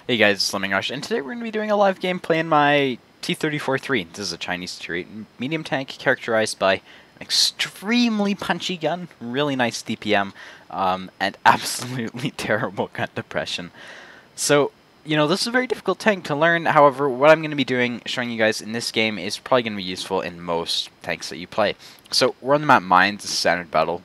Hey guys, it's Lemongosh, and today we're going to be doing a live gameplay in my T-34-3. This is a Chinese tier 8 medium tank characterized by an extremely punchy gun, really nice DPM, and absolutely terrible gun depression. So, this is a very difficult tank to learn. However, what I'm going to be doing, showing you guys in this game, is probably going to be useful in most tanks that you play. So, we're on the map Mines, this is standard battle.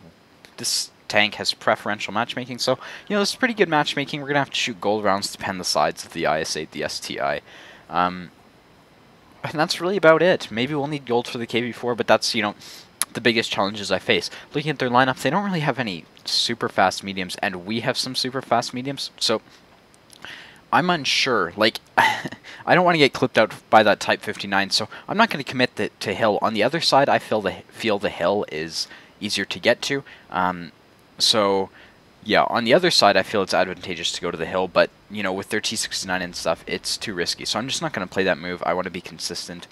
This tank has preferential matchmaking, so this is pretty good matchmaking. We're gonna have to shoot gold rounds to pen the sides of the IS-8, the STI, and that's really about it. Maybe we'll need gold for the KV-4, but that's the biggest challenges I face. Looking at their lineup, they don't really have any super fast mediums, and we have some super fast mediums, so I'm unsure. Like, I don't want to get clipped out by that Type 59, so I'm not going to commit to hill. On the other side, I feel the hill is easier to get to. So, yeah, on the other side, I feel it's advantageous to go to the hill, but, with their T-69 and stuff, it's too risky. So I'm just not going to play that move. I want to be consistent.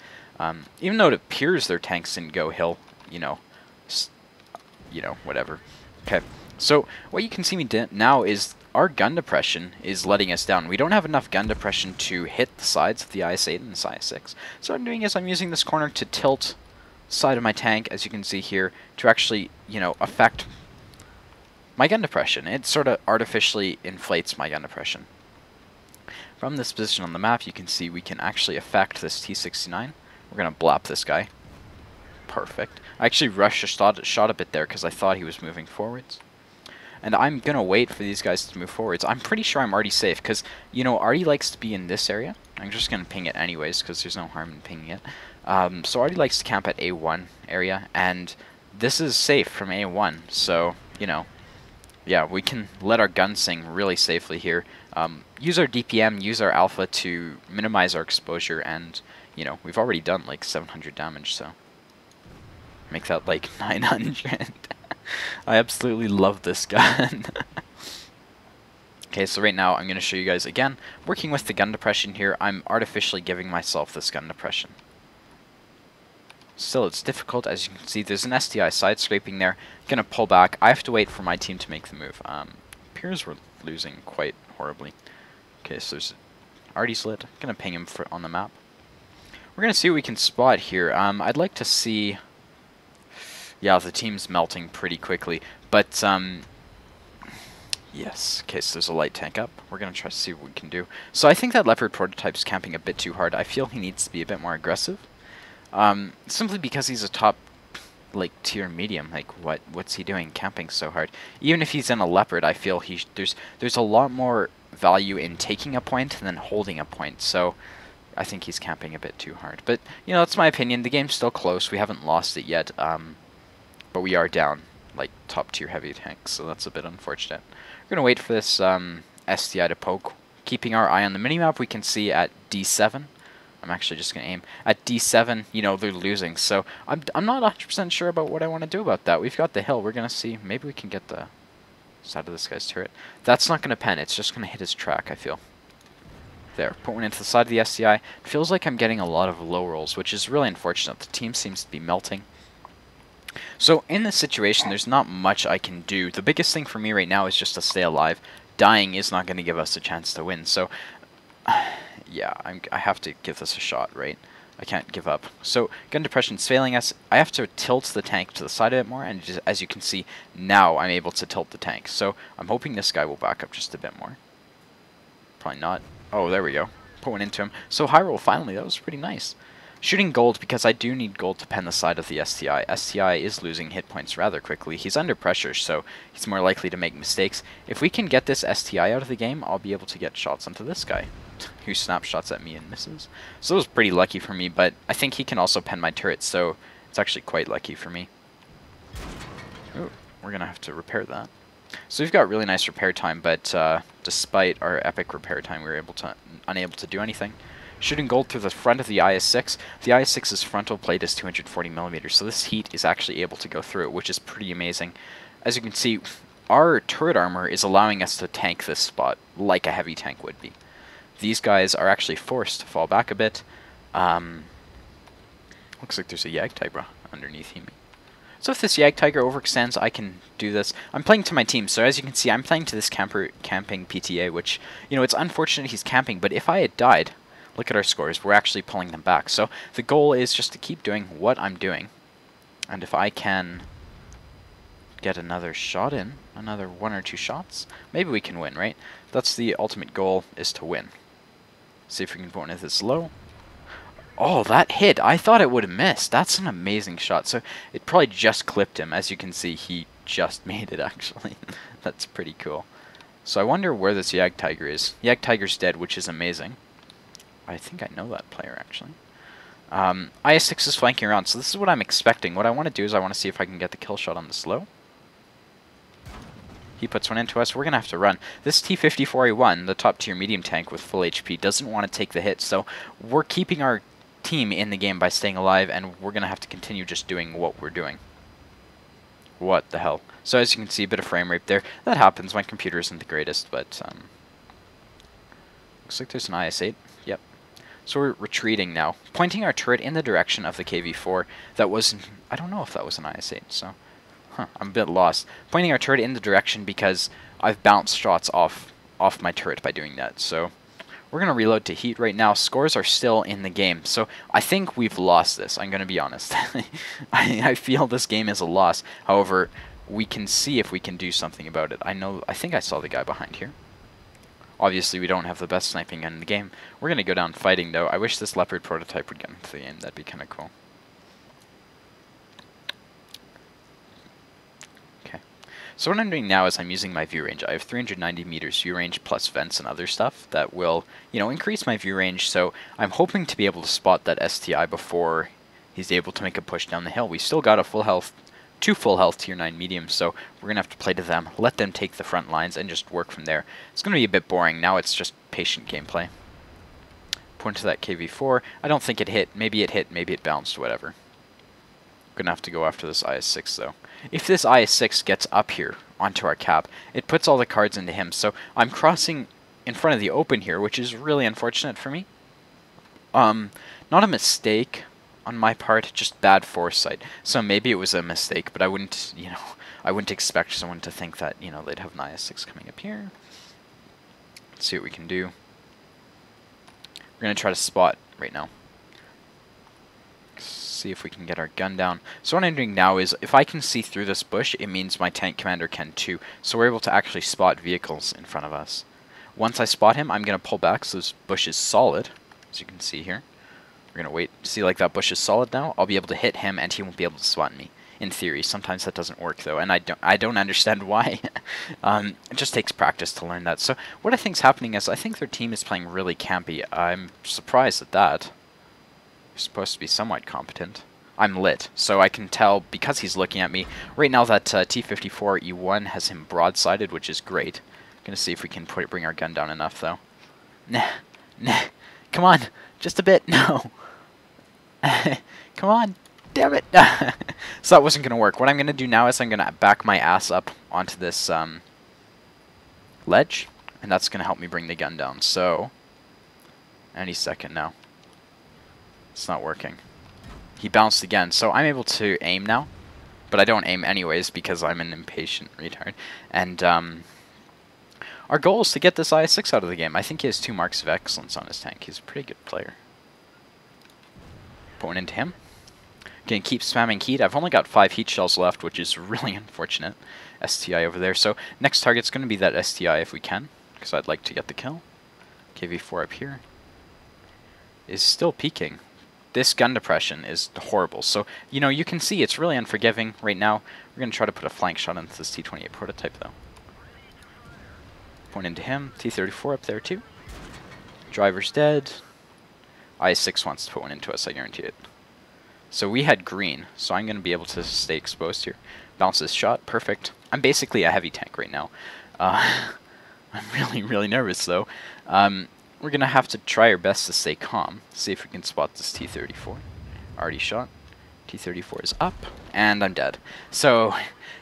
Even though it appears their tanks didn't go hill, whatever. Okay, so what you can see me now is our gun depression is letting us down. We don't have enough gun depression to hit the sides of the IS-8 and the IS-6. So what I'm doing is I'm using this corner to tilt the side of my tank, as you can see here, to actually, affect my gun depression. It sort of artificially inflates my gun depression. From this position on the map, you can see we can actually affect this T-69. We're going to blap this guy. Perfect. I actually rushed a shot a bit there because I thought he was moving forwards. And I'm going to wait for these guys to move forwards. I'm pretty sure I'm already safe because, Artie likes to be in this area. I'm just going to ping it anyways because there's no harm in pinging it. So Artie likes to camp at A1 area, and this is safe from A1. So, yeah, we can let our gun sing really safely here. Use our DPM, use our alpha to minimize our exposure, and, we've already done like 700 damage, so make that like 900. I absolutely love this gun. Okay, so right now I'm going to show you guys again, working with the gun depression here. I'm artificially giving myself this gun depression. Still, it's difficult. As you can see, there's an STI side scraping there. I'm going to pull back. I have to wait for my team to make the move. Appears we're losing quite horribly. Okay, so there's Artie's lit. I'm going to ping him on the map. We're going to see what we can spot here. I'd like to see... Yeah, the team's melting pretty quickly. But, yes. Okay, so there's a light tank up. We're going to try to see what we can do. So I think that Leopard prototype's camping a bit too hard. I feel he needs to be a bit more aggressive. Simply because he's a top, tier medium. Like, what's he doing camping so hard? Even if he's in a Leopard, I feel there's a lot more value in taking a point than holding a point. So I think he's camping a bit too hard. But, that's my opinion. The game's still close. We haven't lost it yet. But we are down, top tier heavy tanks. So that's a bit unfortunate. We're going to wait for this STI to poke. Keeping our eye on the minimap, we can see at D7. I'm actually just going to aim. At D7, they're losing. So I'm not 100% sure about what I want to do about that. We've got the hill. We're going to see. Maybe we can get the side of this guy's turret. That's not going to pen. It's just going to hit his track, I feel. There. Put one into the side of the STI. It feels like I'm getting a lot of low rolls, which is really unfortunate. The team seems to be melting. So in this situation, there's not much I can do. The biggest thing for me right now is just to stay alive. Dying is not going to give us a chance to win. So... yeah, I have to give this a shot, right? I can't give up. So, gun depression's failing us. I have to tilt the tank to the side of it more, and just, as you can see, now I'm able to tilt the tank. So, I'm hoping this guy will back up just a bit more. Probably not. Oh, there we go. Put one into him. So, high roll, finally. That was pretty nice. Shooting gold, because I do need gold to pen the side of the STI. STI is losing hit points rather quickly. He's under pressure, so he's more likely to make mistakes. If we can get this STI out of the game, I'll be able to get shots onto this guy, who snapshots at me and misses. So it was pretty lucky for me, but I think he can also pen my turret, so it's actually quite lucky for me. Ooh, we're going to have to repair that. So we've got really nice repair time, but despite our epic repair time, we were unable to do anything. Shooting gold through the front of the IS-6. The IS-6's frontal plate is 240mm, so this heat is actually able to go through it, which is pretty amazing. As you can see, our turret armor is allowing us to tank this spot like a heavy tank would be. These guys are actually forced to fall back a bit. Looks like there's a Yag Tibra underneath him. So if this Yag Tiger overextends, I can do this. I'm playing to my team, so as you can see, I'm playing to this camping PTA, which, you know, it's unfortunate he's camping, but if I had died, look at our scores, we're actually pulling them back. So the goal is just to keep doing what I'm doing. And if I can get another shot in, another 1 or 2 shots, maybe we can win, right? That's the ultimate goal, is to win. See if we can point at this low. Oh, that hit! I thought it would have missed. That's an amazing shot. So it probably just clipped him. As you can see, he just made it, actually. That's pretty cool. So I wonder where this Yag Tiger is. Yag Tiger's dead, which is amazing. I think I know that player, actually. IS-6 is flanking around, so this is what I'm expecting. What I want to do is I want to see if I can get the kill shot on this low. He puts one into us. We're going to have to run. This T-34-3, the top tier medium tank with full HP, doesn't want to take the hit, so we're keeping our team in the game by staying alive, and we're going to have to continue just doing what we're doing. What the hell? So as you can see, a bit of frame rate there. That happens. My computer isn't the greatest, but looks like there's an IS-8. Yep. So we're retreating now, pointing our turret in the direction of the KV-4. That was, I don't know if that was an IS-8, so I'm a bit lost. Pointing our turret in the direction because I've bounced shots off my turret by doing that. So we're going to reload to heat right now. Scores are still in the game, so I think we've lost this. I'm going to be honest. I feel this game is a loss. However, we can see if we can do something about it. I think I saw the guy behind here. Obviously, we don't have the best sniping gun in the game. We're going to go down fighting, though. I wish this Leopard prototype would get into the game. That'd be kind of cool. So what I'm doing now is I'm using my view range. I have 390 meters view range plus vents and other stuff that will, you know, increase my view range. So I'm hoping to be able to spot that STI before he's able to make a push down the hill. We still got a full health, 2 full health tier 9 mediums, so we're going to have to play to them, let them take the front lines, and just work from there. It's going to be a bit boring. Now it's just patient gameplay. Point to that KV-4. I don't think it hit. Maybe it bounced, whatever. Gonna have to go after this IS-6 though. If this IS-6 gets up here onto our cap, it puts all the cards into him. So I'm crossing in front of the open here, which is really unfortunate for me. Not a mistake on my part, just bad foresight. So maybe it was a mistake, but I wouldn't, you know, I wouldn't expect someone to think that, you know, they'd have an IS-6 coming up here. Let's see what we can do. We're gonna try to spot right now. See if we can get our gun down. So what I'm doing now is, if I can see through this bush, it means my tank commander can too. So we're able to actually spot vehicles in front of us. Once I spot him, I'm going to pull back so this bush is solid, as you can see here. We're going to wait. See, like that bush is solid now? I'll be able to hit him and he won't be able to spot me. In theory. Sometimes that doesn't work though, and I don't understand why. It just takes practice to learn that. So what I think is happening is, I think their team is playing really campy. I'm surprised at that. Supposed to be somewhat competent. I'm lit, so I can tell because he's looking at me. Right now that T-34-3 has him broadsided, which is great. Gonna see if we can bring our gun down enough, though. Nah, come on, just a bit, no. Come on, damn it. So that wasn't gonna work. What I'm gonna do now is I'm gonna back my ass up onto this ledge, and that's gonna help me bring the gun down. So, any second now. It's not working. He bounced again, so I'm able to aim now, but I don't aim anyways because I'm an impatient retard. And our goal is to get this IS-6 out of the game. I think he has 2 marks of excellence on his tank. He's a pretty good player. Put one into him. Gonna keep spamming heat. I've only got 5 heat shells left, which is really unfortunate. STI over there. So next target's going to be that STI if we can, because I'd like to get the kill. KV-4 up here is still peeking. This gun depression is horrible. So, you know, you can see it's really unforgiving right now. We're going to try to put a flank shot into this T-28 prototype, though. Point into him. T-34 up there, too. Driver's dead. IS-6 wants to put one into us, I guarantee it. So we had green, so I'm going to be able to stay exposed here. Bounce this shot. Perfect. I'm basically a heavy tank right now. I'm really nervous, though. We're going to have to try our best to stay calm. See if we can spot this T-34. Already shot. T-34 is up. And I'm dead. So,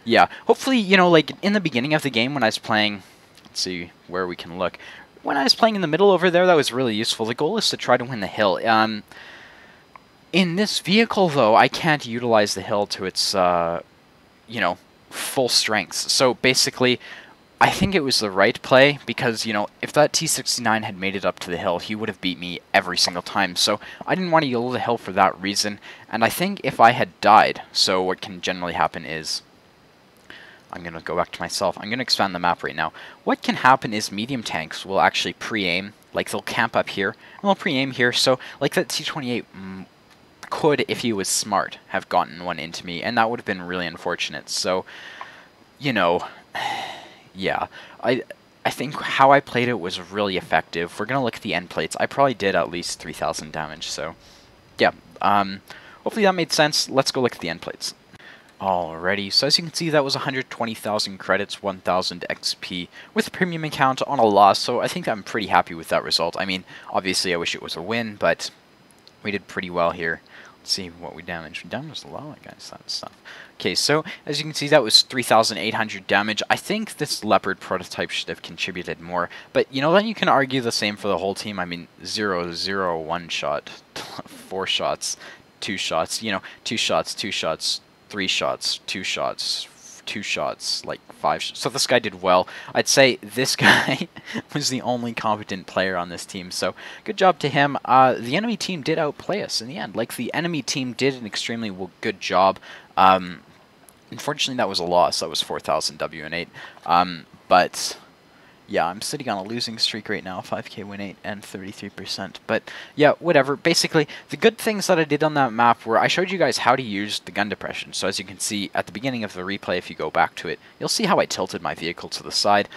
yeah. Hopefully, you know, like, in the beginning of the game when I was playing... Let's see where we can look. When I was playing in the middle over there, that was really useful. The goal is to try to win the hill. In In this vehicle, though, I can't utilize the hill to its, you know, full strengths. So basically, I think it was the right play because, you know, if that T-69 had made it up to the hill, he would have beat me every single time. So I didn't want to YOLO the hill for that reason. And I think if I had died, so what can generally happen is, I'm going to go back to myself. I'm going to expand the map right now. What can happen is medium tanks will actually pre-aim. Like, they'll camp up here, and they'll pre-aim here. So, like that T-28 could, if he was smart, have gotten one into me, and that would have been really unfortunate. So, you know, yeah. I think how I played it was really effective. We're going to look at the end plates. I probably did at least 3,000 damage, so, yeah. Hopefully that made sense. Let's go look at the end plates. Alrighty, so as you can see, that was 120,000 credits, 1,000 XP with a premium account on a loss, so I think I'm pretty happy with that result. I mean, obviously I wish it was a win, but we did pretty well here. Let's see what we damaged. We damaged a lot, guys, that stuff. Okay, so as you can see, that was 3,800 damage. I think this Leopard prototype should have contributed more, but you know that you can argue the same for the whole team. I mean, 0, 0, 1 shot, 4 shots, 2 shots, you know, 2 shots, 2 shots, 3 shots, 2 shots, 2 shots, like 5 shots. So this guy did well. I'd say this guy was the only competent player on this team, so good job to him. The enemy team did outplay us in the end. Like, the enemy team did an extremely good job. Unfortunately, that was a loss. That was 4,000 WN8. But yeah, I'm sitting on a losing streak right now, 5k win 8 and 33%. But yeah, whatever. Basically, the good things that I did on that map were I showed you guys how to use the gun depression. So as you can see at the beginning of the replay, if you go back to it, you'll see how I tilted my vehicle to the side.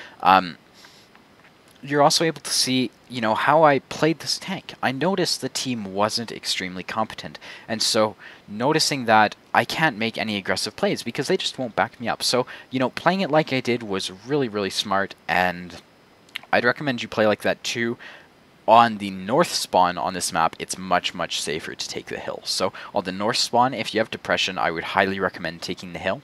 You're also able to see, you know, how I played this tank. I noticed the team wasn't extremely competent, and so noticing that I can't make any aggressive plays because they just won't back me up. So, you know, playing it like I did was really, really smart, and I'd recommend you play like that too. On the north spawn on this map, it's much, much safer to take the hill. So on the north spawn, if you have depression, I would highly recommend taking the hill.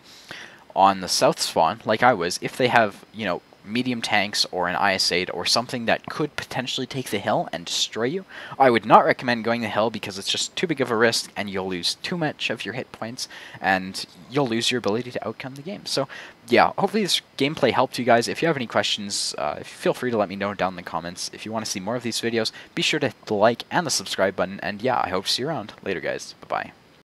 On the south spawn, like I was, if they have, you know, medium tanks or an IS-8 or something that could potentially take the hill and destroy you, I would not recommend going the hill because it's just too big of a risk and you'll lose too much of your hit points and you'll lose your ability to outcome the game. So yeah, hopefully this gameplay helped you guys. If you have any questions, feel free to let me know down in the comments. If you want to see more of these videos, be sure to hit the like and the subscribe button, and yeah, I hope to see you around. Later guys, bye-bye.